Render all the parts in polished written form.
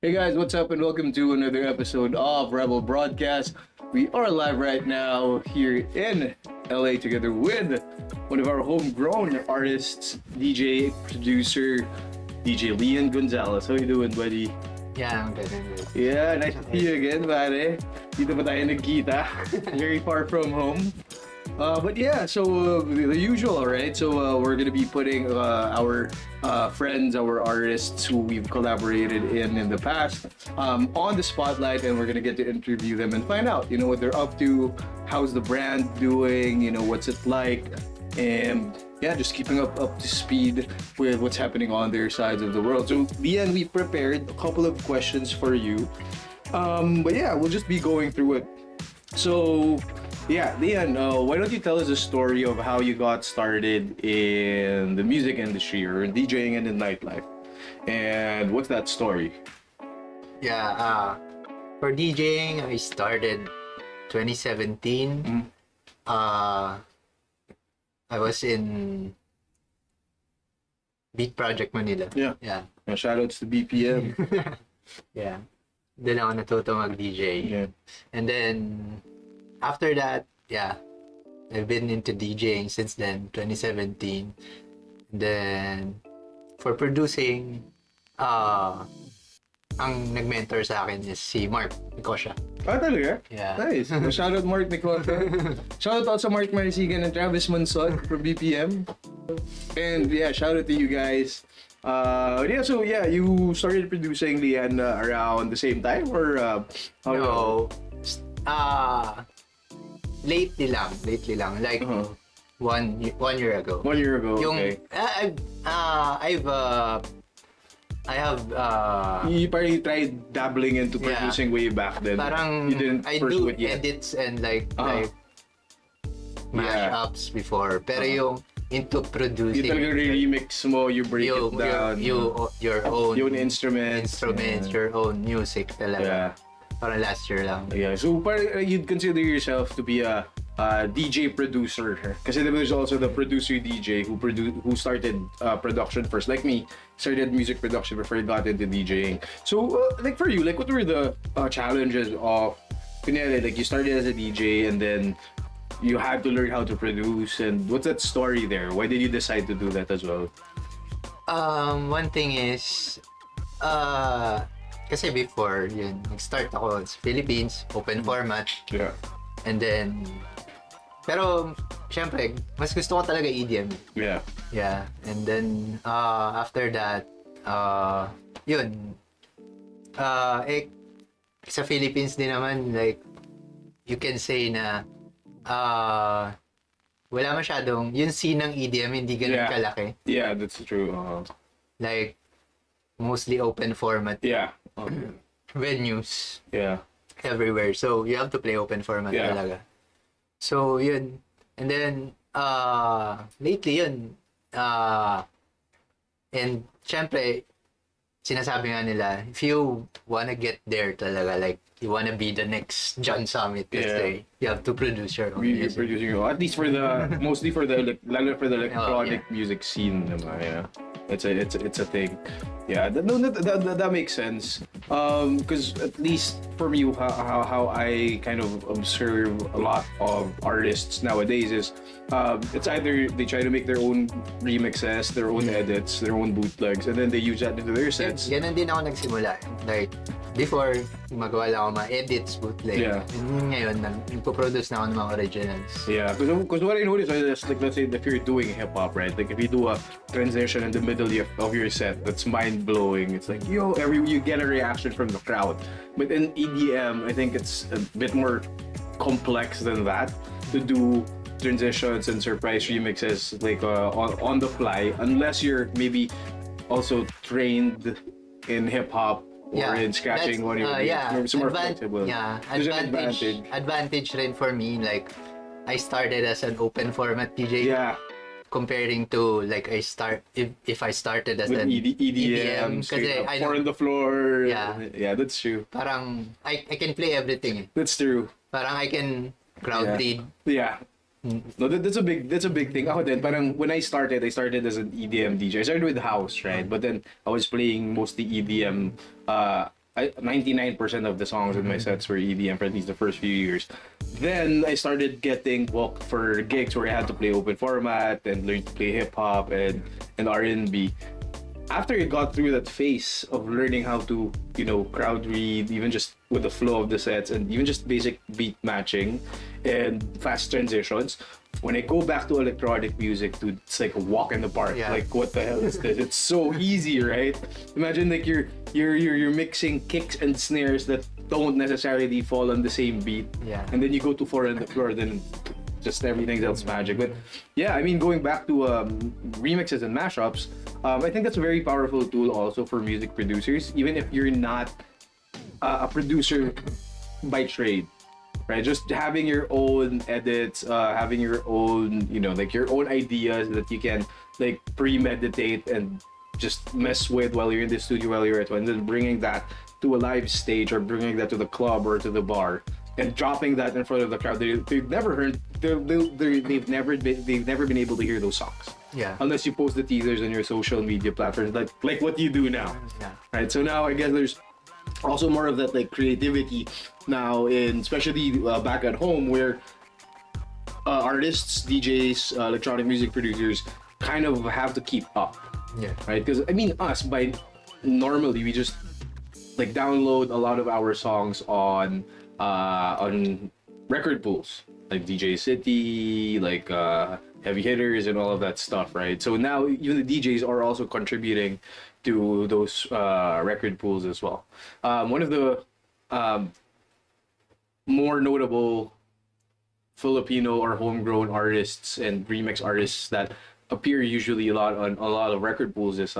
Hey guys, what's up and welcome to another episode of Rebel Broadcast. We are live right now here in LA together with one of our homegrown artists, DJ, producer, DJ Lean Gonzales. How you doing, buddy? Yeah, I'm good. Yeah, nice to see you again, pare. Dito pa tayo nagkita. Very far from home. But yeah, so the usual, right? So we're gonna be putting our friends, our artists who we've collaborated in the past on the spotlight, and we're gonna get to interview them and find out, what they're up to, how's the brand doing, what's it like, and yeah, just keeping up to speed with what's happening on their sides of the world. So, Lian, we prepared a couple of questions for you, but yeah, we'll just be going through it. So. Yeah, Leon, why don't you tell us a story of how you got started in the music industry or in DJing and in nightlife? And what's that story? Yeah, for DJing, I started 2017. Mm-hmm. I was in Beat Project Manila. Yeah. Shoutouts to BPM. Yeah. Doon ako natuto mag-DJ. Yeah. And then, after that, yeah, I've been into DJing since then, 2017. And then, for producing, ang nag-mentor sa akin is si Mark Nicosha. Talaga? Yeah. Nice. Shoutout Mark Nicota. Shoutout also Mark Marisigan and Travis Mansod from BPM. And yeah, shoutout to you guys. You started producing Lian around the same time or how No. Lately lang. Like, one year ago. 1 year ago, Yung, okay. I have You probably tried dabbling into producing way back then. parang You didn't I pursue do it yet. edits and like Yeah. mashups before. Pero yung into producing, You talagang remix mo, you break it down. your own Yung instruments. your own music Yeah. talaga. Parang last year lang. Yeah, so parang you'd consider yourself to be a DJ producer. Kasi there's also the producer DJ who started production first. Like me, started music production before I got into DJing. So, like for you, like what were the challenges of, kunyari, like you started as a DJ and then you had to learn how to produce, and what's that story there? Why did you decide to do that as well? One thing is, kasi before, nag-start ako sa Philippines, open format. Yeah. And then, pero, syempre, mas gusto ko talaga EDM. Yeah. Yeah. And then, after that, sa Philippines din naman, like, you can say na, wala masyadong, yung scene ng EDM, hindi ganun kalaki. Yeah, that's true. Like, mostly open format. Yeah. Venues. Yeah. Everywhere. So, you have to play open format talaga. So, yun. And then, lately yun. And, syempre, sinasabi nga nila, if you wanna get there talaga, like, you wanna be the next John Summit, you have to produce your own music. Producing your own. At least mostly for the electronic music scene naman, yeah. It's a thing. Yeah, that makes sense. Because at least for me, how I kind of observe a lot of artists nowadays is, it's either they try to make their own remixes, their own edits, their own bootlegs, and then they use that into their sets. Ganun din ako nagsimula. Like, before, magawa lang ako mga edits, bootleg. Yeah. And ngayon, nagpo-produce na ako ng mga originals. Yeah, because what I noticed is, like, let's say if you're doing hip-hop, right? Like, if you do a transition in the middle of your set, that's mind-blowing. It's like, you get a reaction from the crowd. But in EDM, I think it's a bit more complex than that to do transitions and surprise remixes, like, on the fly, unless you're maybe also trained in hip-hop or in scratching one of your beats. More flexible. Yeah, There's an advantage. Advantage rin for me, like, I started as an open format DJ. Yeah. Comparing to, like, if I started as With an EDM, kasi I four on the floor. Yeah, that's true. Parang, I can play everything. That's true. Parang I can crowd read. Yeah. No, that's a big thing. Ako din, parang when I started as an EDM DJ. I started with house, right? But then I was playing mostly EDM 99% of the songs in my sets were EDM for at least the first few years. Then I started getting booked for gigs where I had to play open format and learn to play hip hop and R&B. After I got through that phase of learning how to, crowd read, even just with the flow of the sets and even just basic beat matching and fast transitions, when I go back to electronic music, dude, it's like a walk in the park. Yeah. Like, what the hell is this? It's so easy, right? Imagine like you're mixing kicks and snares that don't necessarily fall on the same beat. Yeah. And then you go to four on the floor, then just everything else magic. But yeah, I mean, going back to remixes and mashups, I think that's a very powerful tool also for music producers, even if you're not a producer by trade, right? Just having your own edits, having your own, like your own ideas that you can like premeditate and just mess with while you're in the studio, while you're at one, and then bringing that to a live stage or bringing that to the club or to the bar and dropping that in front of the crowd. They've never heard, they've never been able to hear those songs. Yeah. Unless you post the teasers on your social media platforms, like what you do now. Yeah. Right. So now I guess there's also more of that like creativity now, in especially back at home, where artists, DJs, electronic music producers kind of have to keep up. Yeah. Right. Because I mean, normally we just like download a lot of our songs on record pools like DJ City, like Heavy Hitters and all of that stuff, right? So now even the DJs are also contributing to those record pools as well. One of the more notable Filipino or homegrown artists and remix artists that appear usually a lot on a lot of record pools is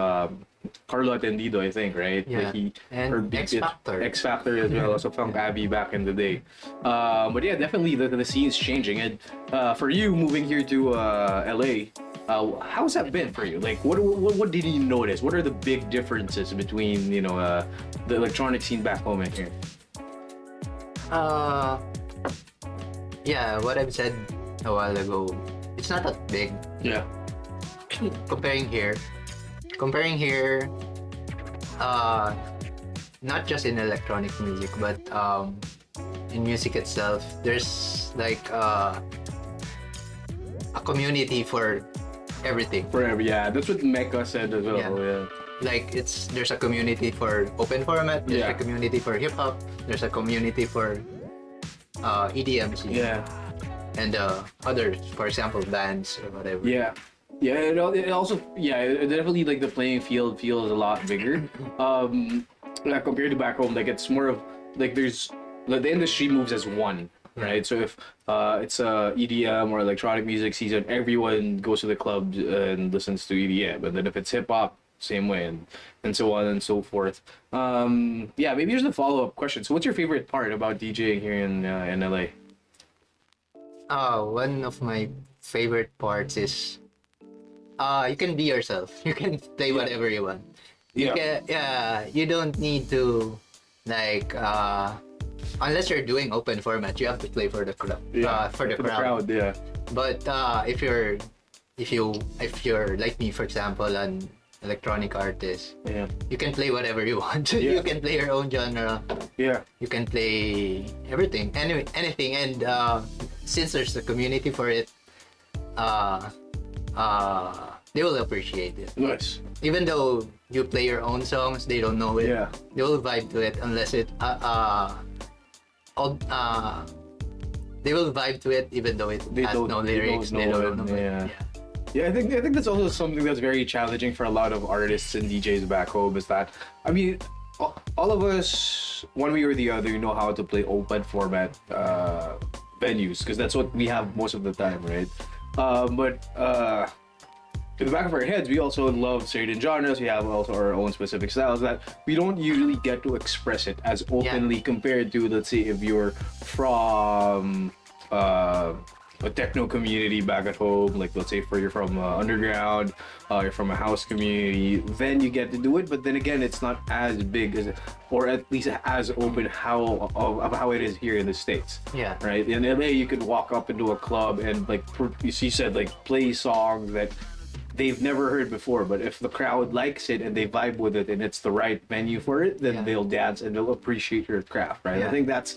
Carlo Atendido, I think, right? Yeah. Like And X Factor. X Factor as well, also Funk Abbey back in the day. But yeah, definitely the scene's changing. And for you moving here to LA, how's that been for you? Like, what did you notice? What are the big differences between the electronic scene back home and here? Yeah, what I've said a while ago, it's not that big. Yeah. Comparing here, not just in electronic music, but in music itself, there's like a community for everything. Yeah, that's what Mecca said as well. Yeah. Like there's a community for open format, there's a community for hip hop, there's a community for EDM scene. Yeah. And others, for example, bands or whatever. Yeah. Yeah, it also it definitely like the playing field feels a lot bigger. Like compared to back home, like it's more of like there's like the industry moves as one, right? So if it's EDM or electronic music season, everyone goes to the club and listens to EDM. But then if it's hip hop, same way, and so on and so forth. Maybe here's a follow-up question. So what's your favorite part about DJing here in LA? One of my favorite parts is you can be yourself. You can play whatever you want. You don't need to like unless you're doing open format, you have to play for the crowd. For the crowd. Yeah. But if you're like me, for example, an electronic artist, you can play whatever you want. You can play your own genre. Yeah. You can play everything, anything, and since there's a community for it, they will appreciate it. Nice. Even though you play your own songs, they don't know it. Yeah. They will vibe to it unless it they will vibe to it even though it has no lyrics. They don't know it. Yeah, I think that's also something that's very challenging for a lot of artists and DJs back home is that, I mean, all of us, one way or the other, know how to play open format venues because that's what we have most of the time, right? But in the back of our heads, we also love certain genres. We have also our own specific styles that we don't usually get to express it as openly compared to, let's say, if you're from a techno community back at home, like let's say you're from underground, you're from a house community, then you get to do it. But then again, it's not as big as, or at least as open of how it is here in the States. Yeah. Right. In LA, you could walk up into a club and like you said, like play songs that they've never heard before, but if the crowd likes it and they vibe with it and it's the right venue for it, then they'll dance and they'll appreciate your craft, right? I think that's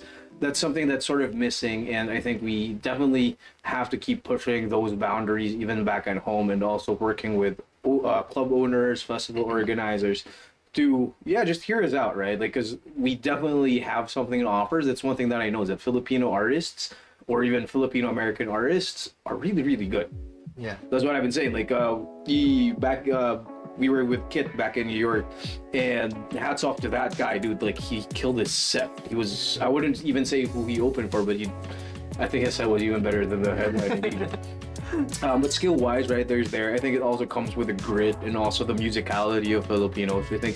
something that's sort of missing, and I think we definitely have to keep pushing those boundaries even back at home, and also working with club owners, festival organizers to just hear us out, right? Like, because we definitely have something to offer. That's one thing that I know, is that Filipino artists or even Filipino American artists are really, really good. Yeah. That's what I've been saying. Like, we were with Kit back in New York, and hats off to that guy, dude. Like, he killed his set. He was, I wouldn't even say who he opened for, but I think his set was even better than the headline. But skill-wise, right, I think it also comes with the grit and also the musicality of Filipinos. I think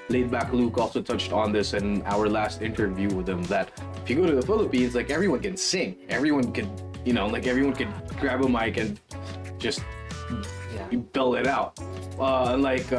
Laid-Back Luke also touched on this in our last interview with him, that if you go to the Philippines, like, everyone can sing. Everyone can, everyone can grab a mic and just belt it out. Like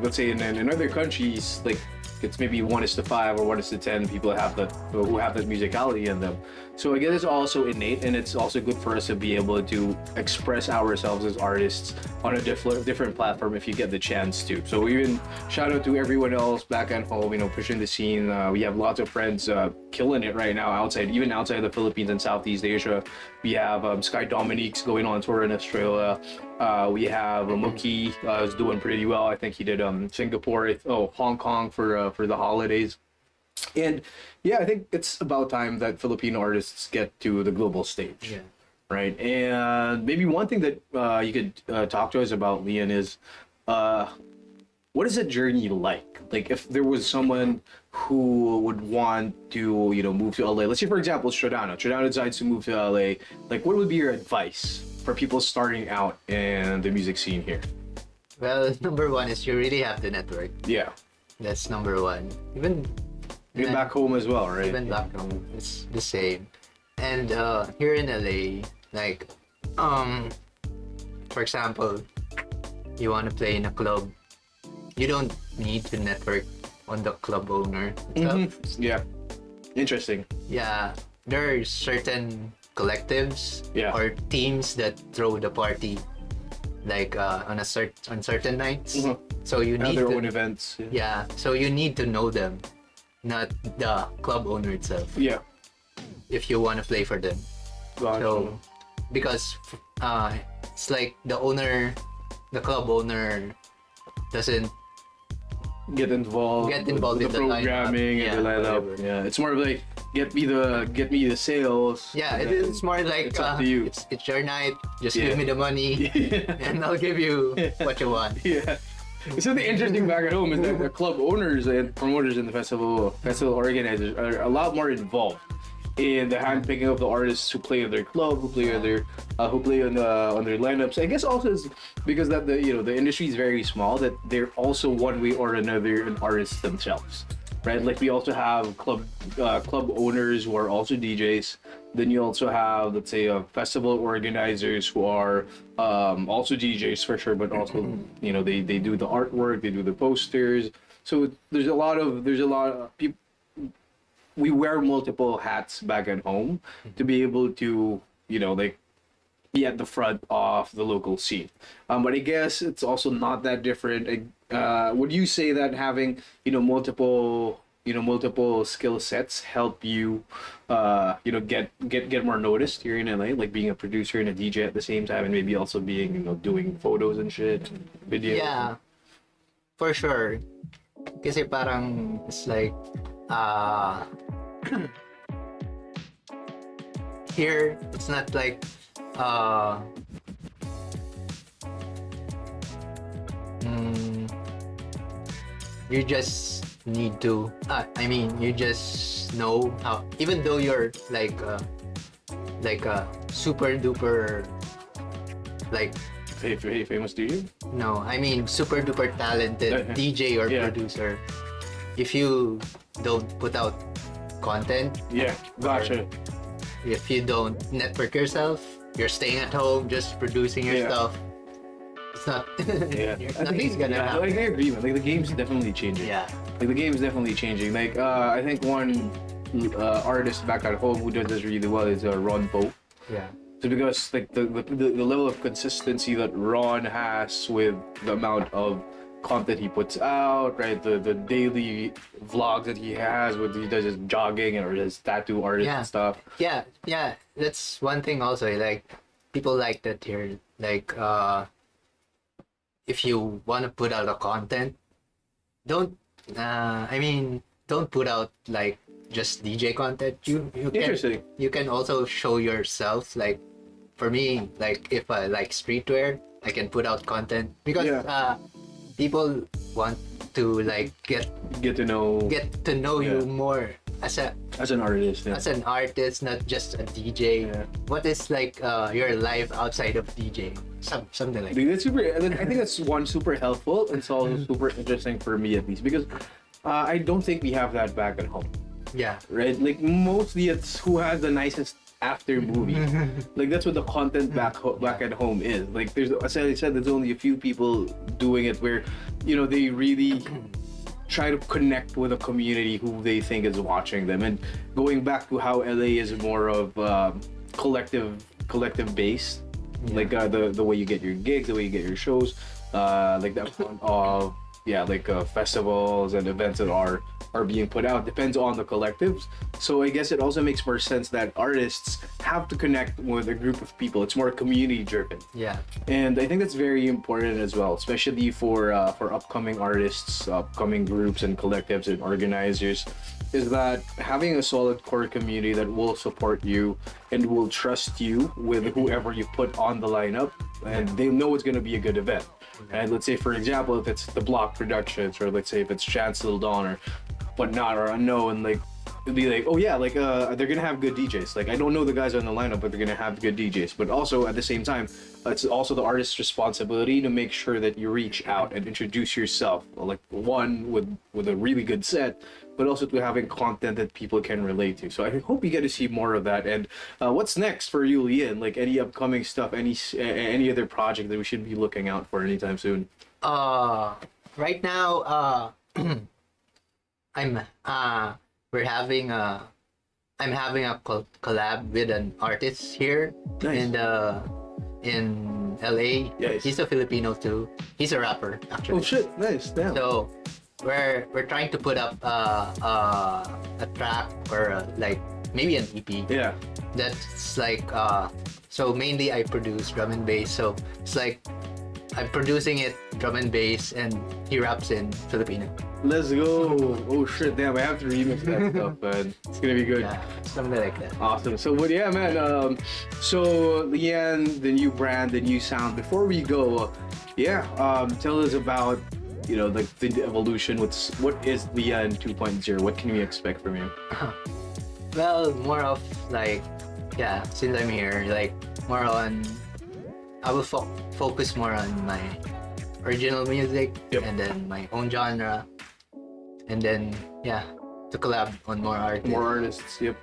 let's say in other countries, like, it's maybe 1:5 or 1:10 people who have that musicality in them. So I guess it's also innate, and it's also good for us to be able to express ourselves as artists on a different platform if you get the chance to. So even shout out to everyone else back at home, pushing the scene. We have lots of friends killing it right now outside the Philippines and Southeast Asia. We have Sky Dominique's going on tour in Australia. We have Mookie is doing pretty well. I think he did Singapore, Hong Kong for the holidays. And I think it's about time that Filipino artists get to the global stage. Yeah. Right. And maybe one thing that you could talk to us about, Leon, is what is that journey like? Like, if there was someone who would want to, move to LA, let's say, for example, Strodano decides to move to LA, like, what would be your advice for people starting out in the music scene here? Well, number one is you really have to network. Yeah. That's number one. Even back home as well, right? Even back home, it's the same. And here in LA, like, for example, you want to play in a club, you don't need to network on the club owner itself. Yeah. Interesting. Yeah, there are certain collectives or teams that throw the party, like on certain nights. So you need their own events. Yeah, so you need to know them, not the club owner itself. Yeah. If you want to play for them. Gotcha. So, because it's like the club owner doesn't get involved in the programming and the lineup. Yeah, it's more of like get me the sales. Yeah, it's more like it's up to you. It's your night. Just give me the money, and I'll give you what you want. Yeah. So the interesting back at home is that the club owners and promoters and the festival organizers are a lot more involved in the handpicking of the artists who play in their club, who play on their lineups. I guess also is because that the industry is very small, that they're also one way or another an artist themselves, right? Like, we also have club owners who are also DJs. Then you also have, let's say, festival organizers who are also DJs for sure, but also they do the artwork, they do the posters. So there's a lot of people. We wear multiple hats back at home to be able to like be at the front of the local scene. But I guess it's also not that different. Would you say that having multiple skill sets help you get more noticed here in LA, like being a producer and a DJ at the same time, and maybe also being doing photos and shit, videos? Yeah, for sure. Kasi parang it's like here it's not like you just need to you just know how, even though you're like a super duper like famous DJ? No, I mean super duper talented DJ or producer. If you don't put out content, gotcha. If you don't network yourself, you're staying at home just producing your stuff. It's not. Nothing's gonna happen. Like, I agree, man. Like, the game's definitely changing. Yeah. Like, the game's definitely changing. Like, I think one artist back at home who does this really well is Ron Poe. Yeah. So because like the level of consistency that Ron has with the amount of content he puts out, right? The daily vlogs that he has with he does his jogging or his tattoo artist Yeah. and stuff. Yeah. That's one thing also. Like people like that here. Like if you want to put out a content, don't. Don't put out like just DJ content. Interesting. You can also show yourself. Like for me, like if I like streetwear, I can put out content because people want to like get to know to know you more as an artist. Yeah. as an artist, not just a DJ. Yeah. What is like your life outside of DJ? Something like that. Dude, that's super. And then I think that's one super helpful. And it's also super interesting for me at least because I don't think we have that back at home. Yeah. Right? Like mostly it's who has the nicest after movie. Like that's what the content back at home is. Like there's, as I said, there's only a few people doing it where, you know, they really try to connect with a community who they think is watching them. And going back to how LA is more of collective based, like the way you get your gigs, the way you get your shows, like that of festivals and events that are being put out depends on the collectives. So I guess it also makes more sense that artists have to connect with a group of people. It's more community driven. Yeah. And I think that's very important as well, especially for upcoming artists, upcoming groups and collectives and organizers, is that having a solid core community that will support you and will trust you with whoever you put on the lineup, and they know it's going to be a good event. And let's say, for example, if it's the Block Productions, or let's say if it's Chance Little Dawn or whatnot, or Unknown, like it'd be like, oh yeah, like they're gonna have good DJs. Like I don't know the guys on the lineup, but they're gonna have good DJs. But also at the same time, it's also the artist's responsibility to make sure that you reach out and introduce yourself, like one with a really good set, but also to having content that people can relate to. So I hope you get to see more of that. And what's next for you, Ian? Like any upcoming stuff, any other project that we should be looking out for anytime soon? Right now, I'm having a collab with an artist here Nice. in LA. Yes. He's a Filipino too. He's a rapper actually. Oh shit, nice. Damn. So we're trying to put up a track or like maybe an EP. Yeah. That's like so mainly I produce drum and bass. So it's like I'm producing it drum and bass and he raps in Filipino. Let's go. Oh shit, damn, I have to remix that stuff, man. It's gonna be good. Yeah, something like that. Awesome. So, but yeah, man. So Leanne, the new brand, the new sound. Before we go, tell us about, you know, like the evolution. What is Leanne 2.0? What can we expect from you? Well, more of like, since I'm here, like more on, I will focus more on my original music and then my own genre, and then to collab on more artists. More artists. Yep.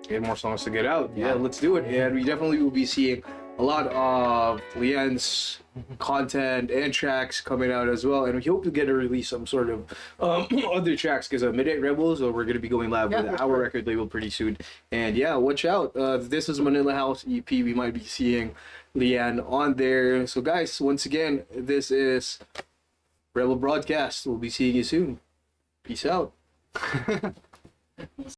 Get more songs to get out. Yeah, let's do it. And we definitely will be seeing a lot of Leanne's content and tracks coming out as well, and we hope to get to release some sort of other tracks because Midnight Rebels, or we're going to be going live with our record label pretty soon. And watch out, this is Manila House EP. We might be seeing Leanne on there. So guys, once again, this is Rebel Broadcast. We'll be seeing you soon. Peace out.